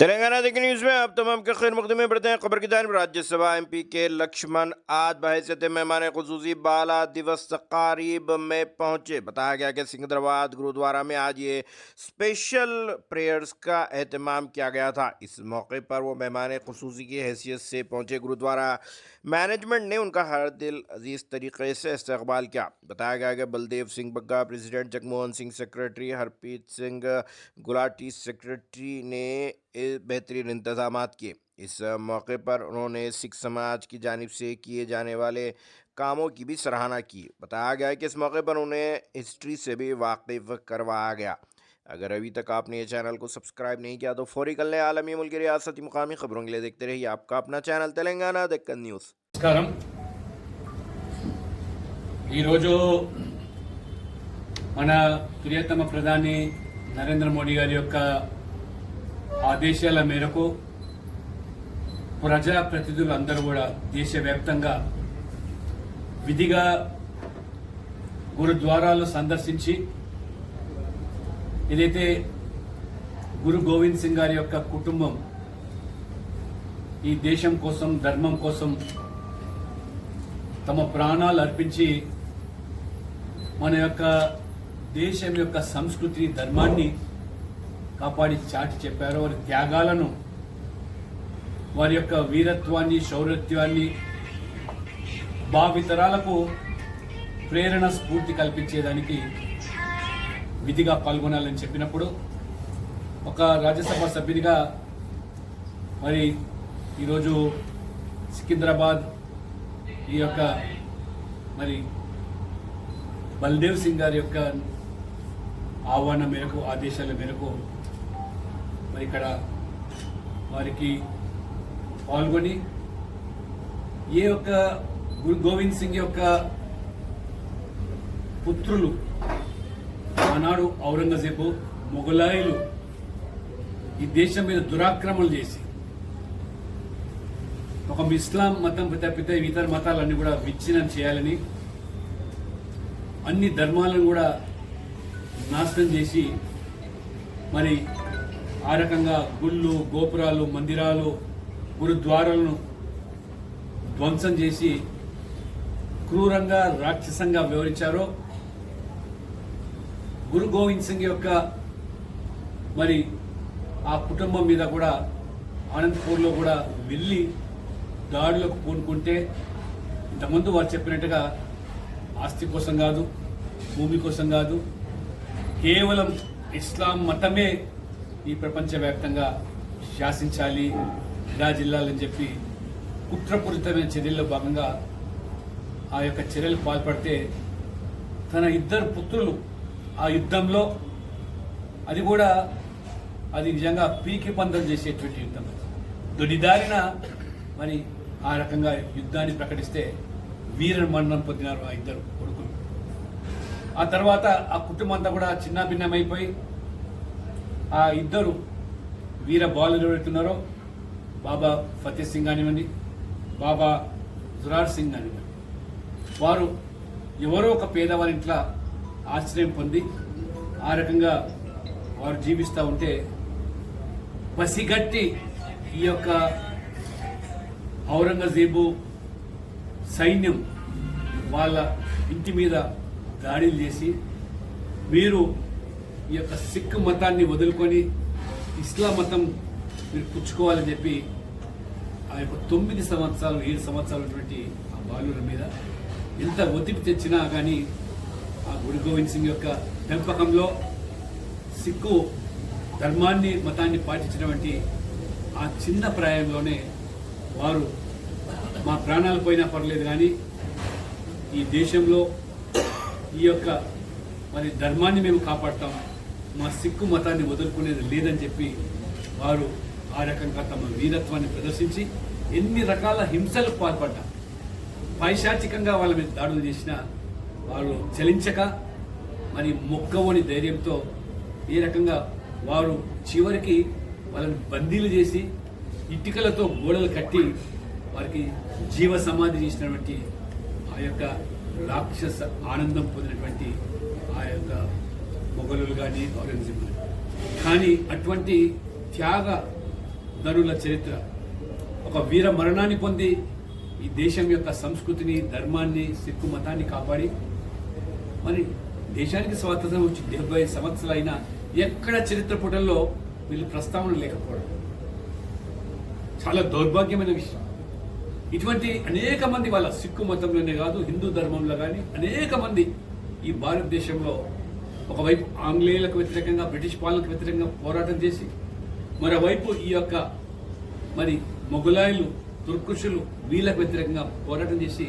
तेलंगाना देखी न्यूज़ में आप तमाम के खैर मकदम में बढ़ते हैं। खबर की जानिब राज्यसभा एमपी के लक्ष्मण आज बहैसियत मेहमान खुसूसी बाला दिवस तकारीब में पहुंचे। बताया गया कि सिकंदराबाद गुरुद्वारा में आज ये स्पेशल प्रेयर्स का एहतमाम किया गया था। इस मौके पर वो मेहमान खुसूसी की हैसियत से पहुंचे। गुरुद्वारा मैनेजमेंट ने उनका हर दिल अजीज़ तरीके से इस्तकबाल किया। बताया गया कि Baldev Singh Bagga president, Jagmohan Singh secretary, Harpreet Singh Gulati secretary ने बेहतरीन इंतजामात किए। इस मौके पर उन्होंने सिख समाज की जानिब से किए जाने वाले कामों की भी सराहना की। बताया गया है कि इस मौके पर उन्हें हिस्ट्री से भी वाकिफ करवाया गया। अगर अभी तक आपने ये चैनल को सब्सक्राइब नहीं किया तो फौरी कर लें। आलमी, मुल्की, रियासती, मुकामी खबरों के लिए देखते रहिए आपका अपना चैनल तेलंगाना दक्कन न्यूज़। నమస్కారం। ఈరోజు మన ప్రియతమ ప్రధాని నరేంద్ర మోడీ గారి యొక్క ఆదేశాల మేరకు ప్రజాప్రతినిధులు అందరూ కూడా దేశవ్యాప్తంగా విధిగా గురుద్వారాలు సందర్శించి ఏదైతే గురు గోవింద్ సింగ్ గారి యొక్క కుటుంబం ఈ దేశం కోసం, ధర్మం కోసం తమ ప్రాణాలు అర్పించి మన యొక్క దేశం యొక్క సంస్కృతి, ధర్మాన్ని కాపాడి చాటి చెప్పారు. వారి త్యాగాలను, వారి యొక్క వీరత్వాన్ని, శౌర్యత్వాన్ని భావితరాలకు ప్రేరణ, స్ఫూర్తి కల్పించేదానికి విధిగా పాల్గొనాలని చెప్పినప్పుడు ఒక రాజ్యసభ సభ్యునిగా మరి ఈరోజు సికింద్రాబాద్ ఈ యొక్క మరి బల్దేవ్ సింగ్ గారి యొక్క ఆహ్వానం మేరకు, ఆదేశాల మేరకు మరి ఇక్కడ వారికి పాల్గొని ఏ యొక్క గురు గోవింద్ సింగ్ యొక్క పుత్రులు ఆనాడు ఔరంగజేబు, మొఘలాయులు ఈ దేశం మీద దురాక్రమణలు చేసి ఒక ఇస్లాం మతం తప్పితే ఇతర మతాలన్నీ కూడా విచ్ఛిన్నం చేయాలని, అన్ని ధర్మాలను కూడా నాశనం చేసి మరి ఆ రకంగా గుళ్ళు, గోపురాలు, మందిరాలు, గురుద్వారాలను ధ్వంసం చేసి క్రూరంగా, రాక్షసంగా వ్యవహరించారో గురు గోవింద్ సింగ్ యొక్క మరి ఆ కుటుంబం మీద కూడా ఆనంద్పూర్లో కూడా వెళ్ళి దాడులకు పూనుకుంటే ఇంతకుముందు వారు చెప్పినట్టుగా ఆస్తి కోసం కాదు, భూమి కోసం కాదు, కేవలం ఇస్లాం మతమే ఈ ప్రపంచవ్యాప్తంగా శాసించాలి, విరాజిల్లాలని చెప్పి కుట్రపూరితమైన చర్యల్లో భాగంగా ఆ యొక్క చర్యలు పాల్పడితే తన ఇద్దరు పుత్రులు ఆ యుద్ధంలో, అది కూడా అది నిజంగా పీకి పందం చేసేటువంటి యుద్ధం, దొడిదారిన మరి ఆ రకంగా యుద్ధాన్ని ప్రకటిస్తే వీర మరణం పొందినారు ఆ ఇద్దరు కొడుకులు. ఆ తర్వాత ఆ కుటుంబం అంతా కూడా చిన్నాభిన్నమైపోయి ఆ ఇద్దరు వీర బాలులు ఎవరుతున్నారో బాబా ఫతేహ్ సింగ్ కానివ్వండి, బాబా జురార్ సింగ్ కానివ్వండి, వారు ఎవరో ఒక పేదవారి ఇంట్లో ఆశ్రయం పొంది ఆ రకంగా వారు జీవిస్తూ ఉంటే పసిగట్టి ఈ యొక్క ఔరంగజేబు సైన్యం వాళ్ళ ఇంటి మీద దాడులు చేసి మీరు ఈ యొక్క సిక్ మతాన్ని వదులుకొని ఇస్లాం మతం మీరు పుచ్చుకోవాలని చెప్పి ఆ యొక్క 9 సంవత్సరాలు 7 సంవత్సరాలు ఉన్నటువంటి ఆ బాలుల మీద ఎంత ఒత్తిడి తెచ్చినా కానీ ఆ గురు గోవింద్ సింగ్ యొక్క పెంపకంలో సిక్కు ధర్మాన్ని, మతాన్ని పాటించినటువంటి ఆ చిన్న ప్రాయంలోనే వారు మా ప్రాణాలు పోయినా పర్లేదు కానీ ఈ దేశంలో ఈ యొక్క మరి ధర్మాన్ని మేము కాపాడతాం, మా సిక్కు మతాన్ని వదులుకునేది లేదని చెప్పి వారు ఆ రకంగా తమ వీరత్వాన్ని ప్రదర్శించి ఎన్ని రకాల హింసలకు పాల్పడ్డా, పైశాచికంగా వాళ్ళ మీద దాడులు చేసినా వారు చలించక మరి మొక్కవని ధైర్యంతో ఏ రకంగా వారు చివరికి వాళ్ళని బందీలు చేసి ఇటుకలతో గోడలు కట్టి వారికి జీవ సమాధి చేసినటువంటి ఆ యొక్క రాక్షస ఆనందం పొందినటువంటి ఆ యొక్క మొఘలులు కానీ, ఔరంగజేబులు కానీ అటువంటి త్యాగ ధనుల చరిత్ర, ఒక వీర మరణాన్ని పొంది ఈ దేశం యొక్క సంస్కృతిని, ధర్మాన్ని, సిక్కు మతాన్ని కాపాడి మరి దేశానికి స్వాతంత్రం వచ్చి 70 సంవత్సరాలైనా ఎక్కడ చరిత్ర పుటల్లో వీళ్ళు ప్రస్తావన లేకపోవడం చాలా దౌర్భాగ్యమైన విషయం. ఇటువంటి అనేక మంది వాళ్ళ సిక్కు మతంలోనే కాదు, హిందూ ధర్మంలో కానీ అనేక మంది ఈ భారతదేశంలో ఒకవైపు ఆంగ్లేయులకు వ్యతిరేకంగా, బ్రిటిష్ పాలనకు వ్యతిరేకంగా పోరాటం చేసి, మరోవైపు ఈ యొక్క మరి మొఘలాయులు, తుర్కుషులు వీళ్ళకు వ్యతిరేకంగా పోరాటం చేసి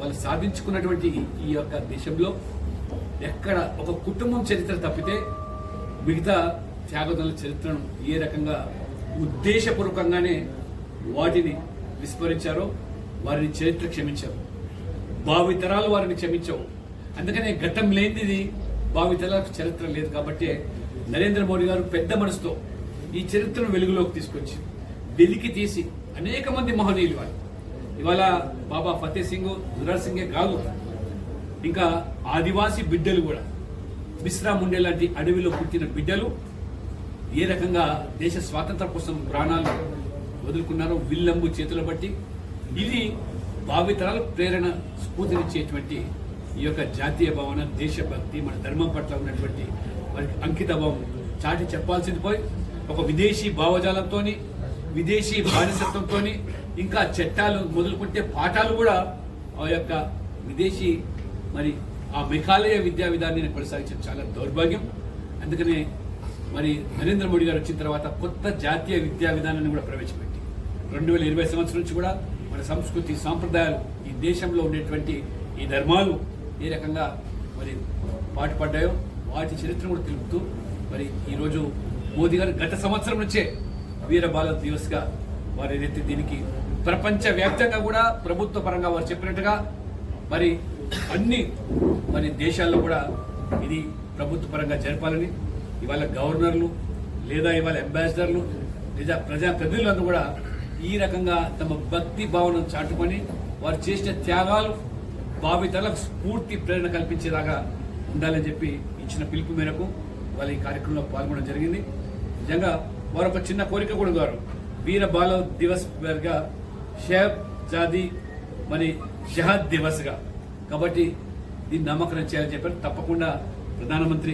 వాళ్ళు సాధించుకున్నటువంటి ఈ యొక్క దేశంలో ఎక్కడ ఒక కుటుంబం చరిత్ర తప్పితే మిగతా త్యాగదనుల చరిత్రను ఏ రకంగా ఉద్దేశపూర్వకంగానే వాటిని విస్మరించారో వారిని చరిత్ర క్షమించారు, భావితరాలు వారిని క్షమించవు. అందుకనే గతం లేనిది భావితరాలకు చరిత్ర లేదు. కాబట్టి నరేంద్ర మోడీ గారు పెద్ద మనసుతో ఈ చరిత్రను వెలుగులోకి తీసుకొచ్చి వెలికి తీసి అనేక మంది మహనీయులు వాళ్ళు ఇవాళ బాబా ఫతే సింగ్, దురార్ సింగే కాదు, ఇంకా ఆదివాసీ బిడ్డలు కూడా, బిస్రా ముండే లాంటి అడవిలో పుట్టిన బిడ్డలు ఏ రకంగా దేశ స్వాతంత్రం కోసం ప్రాణాలు వదులుకున్నారో విల్లంబు చేతులు బట్టి, ఇది భావితరాలకు ప్రేరణ, స్ఫూర్తినిచ్చేటువంటి ఈ యొక్క జాతీయ భావన, దేశభక్తి, మన ధర్మం పట్ల ఉన్నటువంటి వారికి అంకిత భావం చాటి చెప్పాల్సింది పోయి ఒక విదేశీ భావజాలంతో, విదేశీ బానిసత్వంతో, ఇంకా చట్టాలు మొదలుకుంటే పాఠాలు కూడా ఆ యొక్క విదేశీ మరి ఆ మెఘాలయ విద్యా విధానాన్ని కొనసాగించడం చాలా దౌర్భాగ్యం. అందుకనే మరి నరేంద్ర మోడీ గారు వచ్చిన తర్వాత కొత్త జాతీయ విద్యా విధానాన్ని కూడా ప్రవేశపెట్టి 2020 సంవత్సరం నుంచి కూడా మన సంస్కృతి, సాంప్రదాయాలు, ఈ దేశంలో ఉండేటువంటి ఈ ధర్మాలు ఏ రకంగా మరి పాటుపడ్డాయో వాటి చరిత్ర కూడా తెలుపుతూ మరి ఈరోజు మోదీ గారు గత సంవత్సరం నుంచే వీర బాల దివస్గా వారు ఏదైతే దీనికి ప్రపంచ వ్యాప్తంగా కూడా ప్రభుత్వ పరంగా వారు చెప్పినట్టుగా మరి అన్ని మరి దేశాల్లో కూడా ఇది ప్రభుత్వ పరంగా జరపాలని ఇవాళ గవర్నర్లు లేదా ఇవాళ అంబాసిడర్లు లేదా ప్రజాప్రతినిధులందరూ కూడా ఈ రకంగా తమ భక్తి భావనను చాటుకొని వారు చేసిన త్యాగాలు భావితరాలకు స్ఫూర్తి, ప్రేరణ కల్పించేలాగా ఉండాలని చెప్పి ఇచ్చిన పిలుపు మేరకు వాళ్ళ ఈ కార్యక్రమంలో పాల్గొనడం జరిగింది. నిజంగా వారు ఒక చిన్న కోరిక కూడా గారు వీర బాల దివస్ గా షేబ్ జాదీ మరి షహద్ దివస్ గా, కాబట్టి దీన్ని నామకరణం చేయాలని చెప్పారు. తప్పకుండా ప్రధానమంత్రి